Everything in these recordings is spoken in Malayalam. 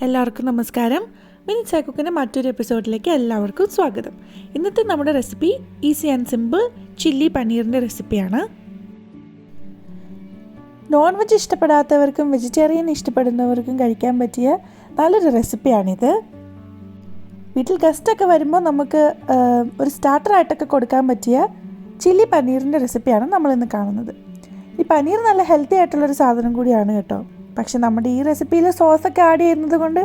എല്ലാവർക്കും നമസ്കാരം. മിനിറ്റ്സ് കുക്കിൻ്റെ മറ്റൊരു എപ്പിസോഡിലേക്ക് എല്ലാവർക്കും സ്വാഗതം. ഇന്നത്തെ നമ്മുടെ recipe easy and simple chilli പനീറിൻ്റെ റെസിപ്പിയാണ്. നോൺ വെജ് ഇഷ്ടപ്പെടാത്തവർക്കും വെജിറ്റേറിയൻ ഇഷ്ടപ്പെടുന്നവർക്കും കഴിക്കാൻ പറ്റിയ നല്ലൊരു റെസിപ്പിയാണിത്. വീട്ടിൽ ഗസ്റ്റൊക്കെ വരുമ്പോൾ നമുക്ക് ഒരു സ്റ്റാർട്ടറായിട്ടൊക്കെ കൊടുക്കാൻ പറ്റിയ ചില്ലി പനീറിൻ്റെ റെസിപ്പിയാണ് നമ്മളിന്ന് കാണുന്നത്. ഈ പനീർ നല്ല ഹെൽത്തി ആയിട്ടുള്ളൊരു സാധനം കൂടിയാണ് കേട്ടോ. പക്ഷെ നമ്മുടെ ഈ റെസിപ്പിയിൽ സോസൊക്കെ ആഡ് ചെയ്യുന്നത് കൊണ്ട്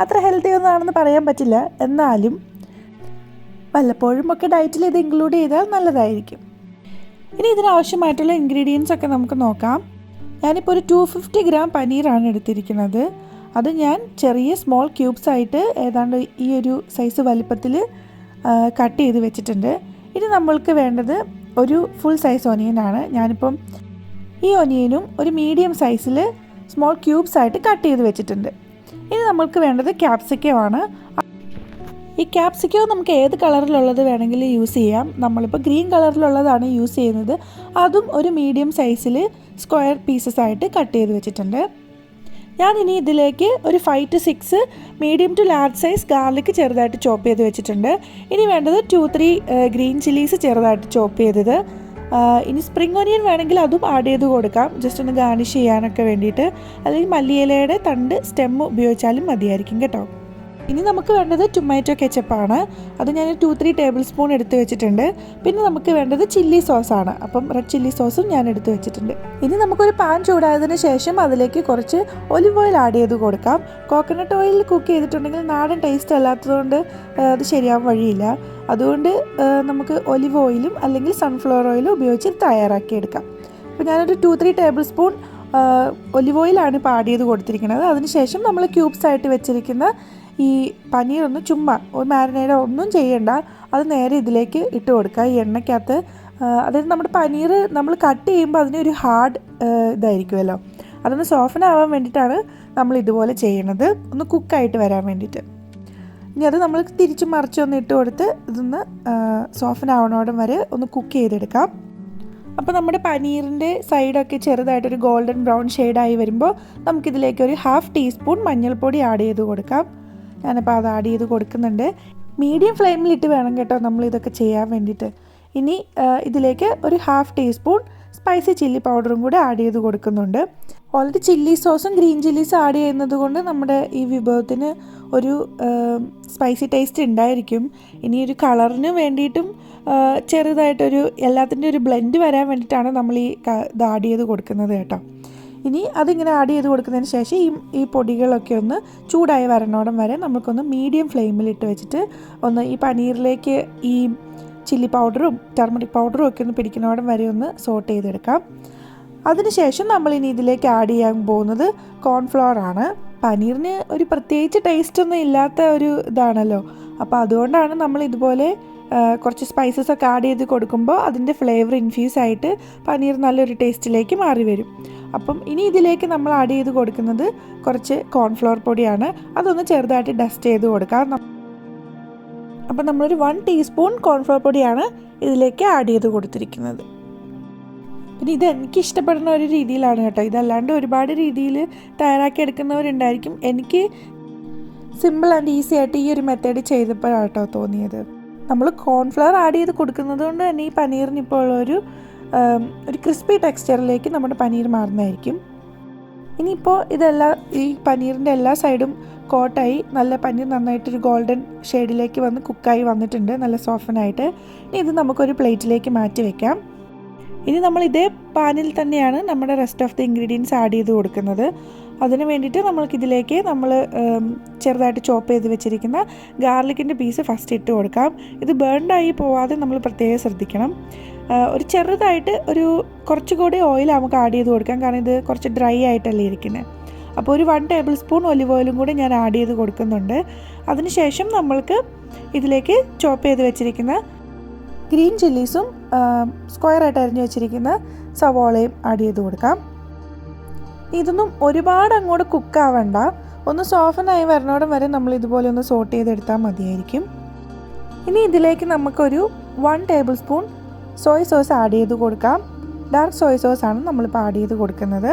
അത്ര ഹെൽത്തി ഒന്നും ആണെന്ന് പറയാൻ പറ്റില്ല. എന്നാലും വല്ലപ്പോഴും ഒക്കെ ഡയറ്റിൽ ഇത് ഇൻക്ലൂഡ് ചെയ്താൽ നല്ലതായിരിക്കും. ഇനി ഇതിനാവശ്യമായിട്ടുള്ള ഇൻഗ്രീഡിയൻസ് ഒക്കെ നമുക്ക് നോക്കാം. ഞാനിപ്പോൾ ഒരു 250 ഗ്രാം പനീറാണ് എടുത്തിരിക്കുന്നത്. അത് ഞാൻ ചെറിയ സ്മോൾ ക്യൂബ്സ് ആയിട്ട് ഏതാണ്ട് ഈ ഒരു സൈസ് വലിപ്പത്തിൽ കട്ട് ചെയ്ത് വെച്ചിട്ടുണ്ട്. ഇനി നമ്മൾക്ക് വേണ്ടത് ഒരു ഫുൾ സൈസ് ഒനിയനാണ്. ഞാനിപ്പം ഈ ഒനിയനും ഒരു മീഡിയം സൈസിൽ സ്മോൾ ക്യൂബ്സ് ആയിട്ട് കട്ട് ചെയ്ത് വെച്ചിട്ടുണ്ട്. ഇനി നമ്മൾക്ക് വേണ്ടത് ക്യാപ്സിക്കമാണ്. ഈ ക്യാപ്സിക്കോ നമുക്ക് ഏത് കളറിലുള്ളത് വേണമെങ്കിലും യൂസ് ചെയ്യാം. നമ്മളിപ്പോൾ ഗ്രീൻ കളറിലുള്ളതാണ് യൂസ് ചെയ്യുന്നത്. അതും ഒരു മീഡിയം സൈസിൽ സ്ക്വയർ പീസസ് ആയിട്ട് കട്ട് ചെയ്ത് വെച്ചിട്ടുണ്ട്. ഞാനിനി ഇതിലേക്ക് ഒരു 5 to 6 medium to large size garlic ചെറുതായിട്ട് ചോപ്പ് ചെയ്ത് വെച്ചിട്ടുണ്ട്. ഇനി വേണ്ടത് 2-3 ഗ്രീൻ ചില്ലീസ് ചെറുതായിട്ട് ചോപ്പ് ചെയ്തത്. ഇനി സ്പ്രിംഗ് ഒനിയൻ വേണമെങ്കിൽ അതും ആഡ് ചെയ്ത് കൊടുക്കാം, ജസ്റ്റ് ഒന്ന് ഗാർണിഷ് ചെയ്യാനൊക്കെ വേണ്ടിയിട്ട്. അല്ലെങ്കിൽ മല്ലിയിലയുടെ തണ്ട് സ്റ്റെം ഉപയോഗിച്ചാലും മതിയായിരിക്കും കേട്ടോ. ഇനി നമുക്ക് വേണ്ടത് ടൊമാറ്റോ കെച്ചപ്പാണ്. അത് ഞാൻ 2-3 ടേബിൾ സ്പൂൺ എടുത്ത് വെച്ചിട്ടുണ്ട്. പിന്നെ നമുക്ക് വേണ്ടത് ചില്ലി സോസാണ്. അപ്പം റെഡ് ചില്ലി സോസും ഞാൻ എടുത്ത് വെച്ചിട്ടുണ്ട്. ഇനി നമുക്കൊരു പാൻ ചൂടായതിന് ശേഷം അതിലേക്ക് കുറച്ച് ഒലിവ് ഓയിൽ ആഡ് ചെയ്ത് കൊടുക്കാം. കോക്കനട്ട് ഓയിൽ കുക്ക് ചെയ്തിട്ടുണ്ടെങ്കിൽ നാടൻ ടേസ്റ്റ് അല്ലാത്തതുകൊണ്ട് അത് ശരിയാവാൻ വഴിയില്ല. അതുകൊണ്ട് നമുക്ക് ഒലിവ് ഓയിലും അല്ലെങ്കിൽ സൺഫ്ലവർ ഓയിലും ഉപയോഗിച്ച് തയ്യാറാക്കിയെടുക്കാം. അപ്പോൾ ഞാനൊരു 2-3 ടേബിൾ സ്പൂൺ ഒലിവ് ഓയിലാണ് ഇപ്പോൾ ആഡ് ചെയ്ത് കൊടുത്തിരിക്കുന്നത്. അതിനുശേഷം നമ്മൾ ക്യൂബ്സ് ആയിട്ട് വെച്ചിരിക്കുന്ന ഈ പനീർ ഒന്ന് ചുമ്മാ ഒരു മാരിനേഡ് ഒന്നും ചെയ്യണ്ട, അത് നേരെ ഇതിലേക്ക് ഇട്ട് കൊടുക്കുക ഈ എണ്ണയ്ക്കകത്ത്. അതായത് നമ്മുടെ പനീർ നമ്മൾ കട്ട് ചെയ്യുമ്പോൾ അതിനൊരു ഹാർഡ് ഇതായിരിക്കുമല്ലോ, അതൊന്ന് സോഫൻ ആവാൻ വേണ്ടിയിട്ടാണ് നമ്മൾ ഇതുപോലെ ചെയ്യണത്, ഒന്ന് കുക്കായിട്ട് വരാൻ വേണ്ടിയിട്ട്. ഇനി അത് നമ്മൾ തിരിച്ചും മറിച്ചൊന്ന് ഇട്ട് കൊടുത്ത് ഇതൊന്ന് സോഫൻ ആവണോടം വരെ ഒന്ന് കുക്ക് ചെയ്തെടുക്കാം. അപ്പോൾ നമ്മുടെ പനീറിൻ്റെ സൈഡൊക്കെ ചെറുതായിട്ടൊരു ഗോൾഡൻ ബ്രൗൺ ഷെയ്ഡായി വരുമ്പോൾ നമുക്കിതിലേക്ക് ഒരു 1/2 ടീസ്പൂൺ മഞ്ഞൾപ്പൊടി ആഡ് ചെയ്ത് കൊടുക്കാം. ഞാനിപ്പോൾ അത് ആഡ് ചെയ്ത് കൊടുക്കുന്നുണ്ട്. മീഡിയം ഫ്ലെയിമിലിട്ട് വേണം കേട്ടോ നമ്മളിതൊക്കെ ചെയ്യാൻ വേണ്ടിയിട്ട്. ഇനി ഇതിലേക്ക് ഒരു 1/2 ടീസ്പൂൺ സ്പൈസി ചില്ലി പൗഡറും കൂടെ ആഡ് ചെയ്ത് കൊടുക്കുന്നുണ്ട്. ഓൾറെഡി ചില്ലി സോസും ഗ്രീൻ ചില്ലീസും ആഡ് ചെയ്യുന്നത് കൊണ്ട് നമ്മുടെ ഈ വിഭവത്തിന് ഒരു സ്പൈസി ടേസ്റ്റ് ഉണ്ടായിരിക്കും. ഇനി ഒരു കളറിന് വേണ്ടിയിട്ടും ചെറുതായിട്ടൊരു എല്ലാത്തിൻ്റെ ഒരു ബ്ലെൻഡ് വരാൻ വേണ്ടിയിട്ടാണ് നമ്മൾ ഇത് ആഡ് ചെയ്ത് കൊടുക്കുന്നത് കേട്ടോ. ഇനി അതിങ്ങനെ ആഡ് ചെയ്ത് കൊടുക്കുന്നതിന് ശേഷം ഈ പൊടികളൊക്കെ ഒന്ന് ചൂടായി വരണോടം വരെ നമുക്കൊന്ന് മീഡിയം ഫ്ലെയിമിലിട്ട് വെച്ചിട്ട് ഒന്ന് ഈ പനീറിലേക്ക് ഈ ചില്ലി പൗഡറും ടർമറിക് പൗഡറും ഒക്കെ ഒന്ന് പിടിക്കുന്നോടം വരെ ഒന്ന് സോട്ട് ചെയ്തെടുക്കാം. അതിനുശേഷം നമ്മളിനി ഇതിലേക്ക് ആഡ് ചെയ്യാൻ പോകുന്നത് കോൺഫ്ലവർ ആണ്. പനീറിന് ഒരു പ്രത്യേകിച്ച് ടേസ്റ്റൊന്നും ഇല്ലാത്ത ഒരു ഇതാണല്ലോ, അപ്പോൾ അതുകൊണ്ടാണ് നമ്മൾ ഇതുപോലെ കുറച്ച് സ്പൈസസ് ഒക്കെ ആഡ് ചെയ്ത് കൊടുക്കുമ്പോൾ അതിൻ്റെ ഫ്ലേവർ ഇൻഫ്യൂസ് ആയിട്ട് പനീർ നല്ലൊരു ടേസ്റ്റിലേക്ക് മാറി വരും. അപ്പം ഇനി ഇതിലേക്ക് നമ്മൾ ആഡ് ചെയ്ത് കൊടുക്കുന്നത് കുറച്ച് കോൺഫ്ലവർ പൊടിയാണ്. അതൊന്ന് ചെറുതായിട്ട് ഡസ്റ്റ് ചെയ്ത് കൊടുക്കാം. അപ്പം നമ്മളൊരു 1 ടീസ്പൂൺ കോൺഫ്ലവർ പൊടിയാണ് ഇതിലേക്ക് ആഡ് ചെയ്ത് കൊടുത്തിരിക്കുന്നത്. പിന്നെ ഇത് എനിക്ക് ഇഷ്ടപ്പെടുന്ന ഒരു രീതിയിലാണ് കേട്ടോ. ഇതല്ലാണ്ട് ഒരുപാട് രീതിയിൽ തയ്യാറാക്കി എടുക്കുന്നവരുണ്ടായിരിക്കും. എനിക്ക് സിമ്പിൾ ആൻഡ് ഈസി ആയിട്ട് ഈ ഒരു മെത്തേഡ് ചെയ്തപ്പോഴാണ് കേട്ടോ തോന്നിയത്. നമ്മൾ കോൺഫ്ലവർ ആഡ് ചെയ്ത് കൊടുക്കുന്നത് കൊണ്ട് തന്നെ ഈ പനീറിന് ഇപ്പോൾ ഉള്ളൊരു ക്രിസ്പി ടെക്സ്ചറിലേക്ക് നമ്മുടെ പനീർ മാറുന്നതായിരിക്കും. ഇനിയിപ്പോൾ ഇതെല്ലാം ഈ പനീറിൻ്റെ എല്ലാ സൈഡും കോട്ടായി നല്ല പനീർ നന്നായിട്ടൊരു ഗോൾഡൻ ഷെയ്ഡിലേക്ക് വന്ന് കുക്കായി വന്നിട്ടുണ്ട്, നല്ല സോഫനായിട്ട്. ഇനി ഇത് നമുക്കൊരു പ്ലേറ്റിലേക്ക് മാറ്റി വയ്ക്കാം. ഇനി നമ്മൾ ഇതേ പാനിൽ തന്നെയാണ് നമ്മുടെ rest of the ingredients add ചെയ്ത് കൊടുക്കുന്നത്. അതിന് വേണ്ടിയിട്ട് നമ്മൾക്കിതിലേക്ക് നമ്മൾ ചെറുതായിട്ട് ചോപ്പ് ചെയ്ത് വെച്ചിരിക്കുന്ന ഗാർലിക്കിൻ്റെ പീസ് ഫസ്റ്റ് ഇട്ട് കൊടുക്കാം. ഇത് ബേൺഡായി പോവാതെ നമ്മൾ പ്രത്യേകം ശ്രദ്ധിക്കണം. ഒരു ചെറുതായിട്ട് കുറച്ചുകൂടി ഓയിൽ നമുക്ക് ആഡ് ചെയ്ത് കൊടുക്കാം, കാരണം ഇത് കുറച്ച് ഡ്രൈ ആയിട്ടല്ലേ ഇരിക്കുന്നത്. അപ്പോൾ ഒരു 1 ടേബിൾ സ്പൂൺ ഒലിവ് ഓയിലും കൂടി ഞാൻ ആഡ് ചെയ്ത് കൊടുക്കുന്നുണ്ട്. അതിനുശേഷം നമ്മൾക്ക് ഇതിലേക്ക് ചോപ്പ് ചെയ്ത് വെച്ചിരിക്കുന്ന ഗ്രീൻ ചില്ലീസും സ്ക്വയറായിട്ട് അരിഞ്ഞ് വെച്ചിരിക്കുന്ന സവോളയും ആഡ് ചെയ്ത് കൊടുക്കാം. ഇതൊന്നും ഒരുപാട് അങ്ങോട്ട് കുക്കാവണ്ട, ഒന്ന് സോഫനായി വരണോടം വരെ നമ്മൾ ഇതുപോലെ ഒന്ന് സോട്ട് ചെയ്തെടുത്താൽ മതിയായിരിക്കും. ഇനി ഇതിലേക്ക് നമുക്കൊരു 1 table spoon Soy sauce add ചെയ്ത് കൊടുക്കാം. ഡാർക്ക് സോയ് സോസാണ് നമ്മളിപ്പോൾ ആഡ് ചെയ്ത് കൊടുക്കുന്നത്.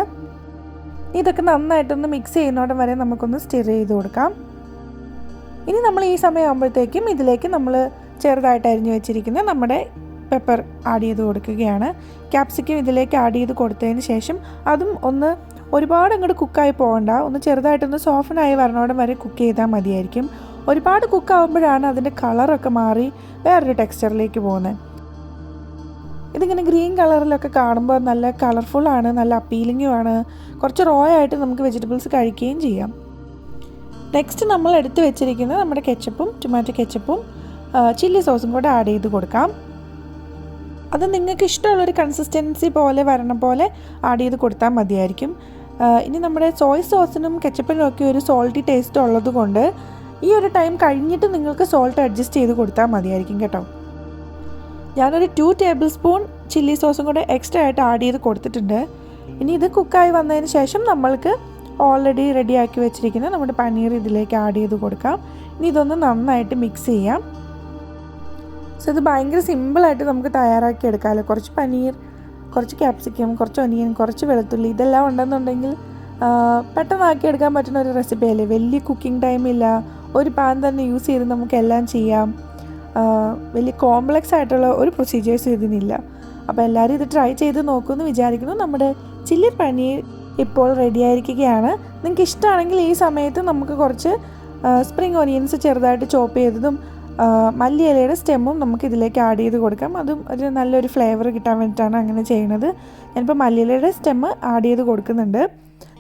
ഇതൊക്കെ നന്നായിട്ടൊന്ന് മിക്സ് ചെയ്യുന്നോടം വരെ നമുക്കൊന്ന് സ്റ്റിർ ചെയ്ത് കൊടുക്കാം. ഇനി നമ്മൾ ഈ സമയമാകുമ്പോഴത്തേക്കും ഇതിലേക്ക് നമ്മൾ ചെറുതായിട്ട് അരിഞ്ഞു വെച്ചിരിക്കുന്ന നമ്മുടെ പെപ്പർ ആഡ് ചെയ്ത് കൊടുക്കുകയാണ്. ക്യാപ്സിക്കം ഇതിലേക്ക് ആഡ് ചെയ്ത് കൊടുത്തതിന് ശേഷം അതും ഒന്ന് ഒരുപാട് അങ്ങോട്ട് കുക്കായി പോകണ്ട, ഒന്ന് ചെറുതായിട്ടൊന്ന് സോഫ്റ്റനായി വരണോടം വരെ കുക്ക് ചെയ്താൽ മതിയായിരിക്കും. ഒരുപാട് കുക്കാവുമ്പോഴാണ് അതിൻ്റെ കളറൊക്കെ മാറി വേറൊരു ടെക്സ്ചറിലേക്ക് പോകുന്നത്. ഇതിങ്ങനെ ഗ്രീൻ കളറിലൊക്കെ കാണുമ്പോൾ നല്ല കളർഫുള്ളാണ്, നല്ല അപ്പീലിങ്ങുമാണ്. കുറച്ച് റോ ആയിട്ട് നമുക്ക് വെജിറ്റബിൾസ് കഴിക്കുകയും ചെയ്യാം. നെക്സ്റ്റ് നമ്മൾ എടുത്ത് വെച്ചിരിക്കുന്നത് നമ്മുടെ കെച്ചപ്പും ടൊമാറ്റോ കെച്ചപ്പും ചില്ലി സോസും കൂടെ ആഡ് ചെയ്ത് കൊടുക്കാം. അത് നിങ്ങൾക്ക് ഇഷ്ടമുള്ളൊരു കൺസിസ്റ്റൻസി പോലെ വരണ പോലെ ആഡ് ചെയ്ത് കൊടുത്താൽ മതിയായിരിക്കും. ഇനി നമ്മുടെ സോയ് സോസിനും കെച്ചപ്പിനും ഒക്കെ ഒരു സോൾട്ടി ടേസ്റ്റ് ഉള്ളത് കൊണ്ട് ഈ ഒരു ടൈം കഴിഞ്ഞിട്ട് നിങ്ങൾക്ക് സോൾട്ട് അഡ്ജസ്റ്റ് ചെയ്ത് കൊടുത്താൽ മതിയായിരിക്കും കേട്ടോ. ഞാനൊരു 2 ടേബിൾ സ്പൂൺ ചില്ലി സോസും കൂടെ എക്സ്ട്രാ ആയിട്ട് ആഡ് ചെയ്ത് കൊടുത്തിട്ടുണ്ട്. ഇനി ഇത് കുക്കായി വന്നതിന് ശേഷം നമ്മൾക്ക് ഓൾറെഡി റെഡിയാക്കി വെച്ചിരിക്കുന്ന നമ്മുടെ പനീർ ഇതിലേക്ക് ആഡ് ചെയ്ത് കൊടുക്കാം. ഇനി ഇതൊന്ന് നന്നായിട്ട് മിക്സ് ചെയ്യാം. സോ ഇത് ഭയങ്കര സിമ്പിളായിട്ട് നമുക്ക് തയ്യാറാക്കി എടുക്കാമല്ലോ. കുറച്ച് പനീർ, കുറച്ച് ക്യാപ്സിക്കം, കുറച്ച് ഒനിയൻ, കുറച്ച് വെളുത്തുള്ളി, ഇതെല്ലാം ഉണ്ടെന്നുണ്ടെങ്കിൽ പെട്ടെന്നാക്കി എടുക്കാൻ പറ്റുന്ന ഒരു റെസിപ്പി അല്ലേ. വലിയ കുക്കിംഗ് ടൈമില്ല, ഒരു പാൻ തന്നെ യൂസ് ചെയ്ത് നമുക്ക് എല്ലാം ചെയ്യാം. വലിയ കോംപ്ലക്സ് ആയിട്ടുള്ള ഒരു പ്രൊസീജിയേഴ്സ് ഇതിനില്ല. അപ്പോൾ എല്ലാവരും ഇത് ട്രൈ ചെയ്ത് നോക്കുമെന്ന് വിചാരിക്കുന്നു. നമ്മുടെ ചില്ലി പനീർ ഇപ്പോൾ റെഡി ആയിരിക്കുകയാണ്. നിങ്ങൾക്ക് ഇഷ്ടമാണെങ്കിൽ ഈ സമയത്ത് നമുക്ക് കുറച്ച് സ്പ്രിംഗ് ഓനിയൻസ് ചെറുതായിട്ട് ചോപ്പ് ചെയ്തതും മല്ലിയിലയുടെ സ്റ്റെമ്മും നമുക്ക് ഇതിലേക്ക് ആഡ് ചെയ്ത് കൊടുക്കാം. അതും ഒരു നല്ലൊരു ഫ്ലേവർ കിട്ടാൻ വേണ്ടിയിട്ടാണ് അങ്ങനെ ചെയ്യുന്നത്. ഞാനിപ്പോൾ മല്ലിയിലയുടെ സ്റ്റെമ്മ് ആഡ് ചെയ്ത് കൊടുക്കുന്നുണ്ട്.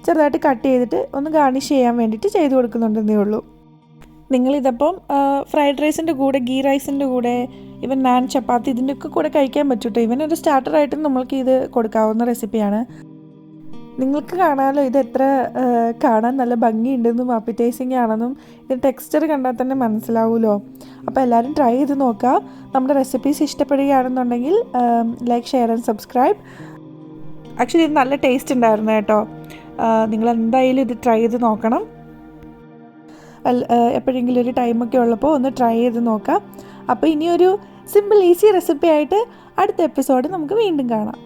ചെറുതായിട്ട് കട്ട് ചെയ്തിട്ട് ഒന്ന് ഗാർണിഷ് ചെയ്യാൻ വേണ്ടിയിട്ട് ചെയ്ത് കൊടുക്കുന്നുണ്ടെന്നേ ഉള്ളൂ. നിങ്ങളിതപ്പം ഫ്രൈഡ് റൈസിൻ്റെ കൂടെ, ഗീ റൈസിൻ്റെ കൂടെ, ഇവൻ നാൻ, ചപ്പാത്തി ഇതിൻ്റെയൊക്കെ കൂടെ കഴിക്കാൻ പറ്റൂട്ടോ. ഇവൻ ഒരു സ്റ്റാർട്ടറായിട്ടും നമ്മൾക്ക് ഇത് കൊടുക്കാവുന്ന റെസിപ്പിയാണ്. നിങ്ങൾക്ക് കാണാമല്ലോ ഇത് എത്ര കാണാൻ നല്ല ഭംഗിയുണ്ടെന്നും അപ്പിറ്റൈസിങ് ആണെന്നും ഇത് ടെക്സ്ചർ കണ്ടാൽ തന്നെ മനസ്സിലാവുമല്ലോ. അപ്പോൾ എല്ലാവരും ട്രൈ ചെയ്ത് നോക്കുക. നമ്മുടെ റെസിപ്പീസ് ഇഷ്ടപ്പെടുകയാണെന്നുണ്ടെങ്കിൽ like, share and subscribe. Actually ഇത് നല്ല ടേസ്റ്റ് ഉണ്ടായിരുന്നു കേട്ടോ. നിങ്ങളെന്തായാലും ഇത് ട്രൈ ചെയ്ത് നോക്കണം. എപ്പോഴെങ്കിലും ഒരു ടൈമൊക്കെ ഉള്ളപ്പോൾ ഒന്ന് ട്രൈ ചെയ്ത് നോക്കാം. അപ്പോൾ ഇനിയൊരു സിമ്പിൾ ഈസി റെസിപ്പി ആയിട്ട് അടുത്ത എപ്പിസോഡ് നമുക്ക് വീണ്ടും കാണാം.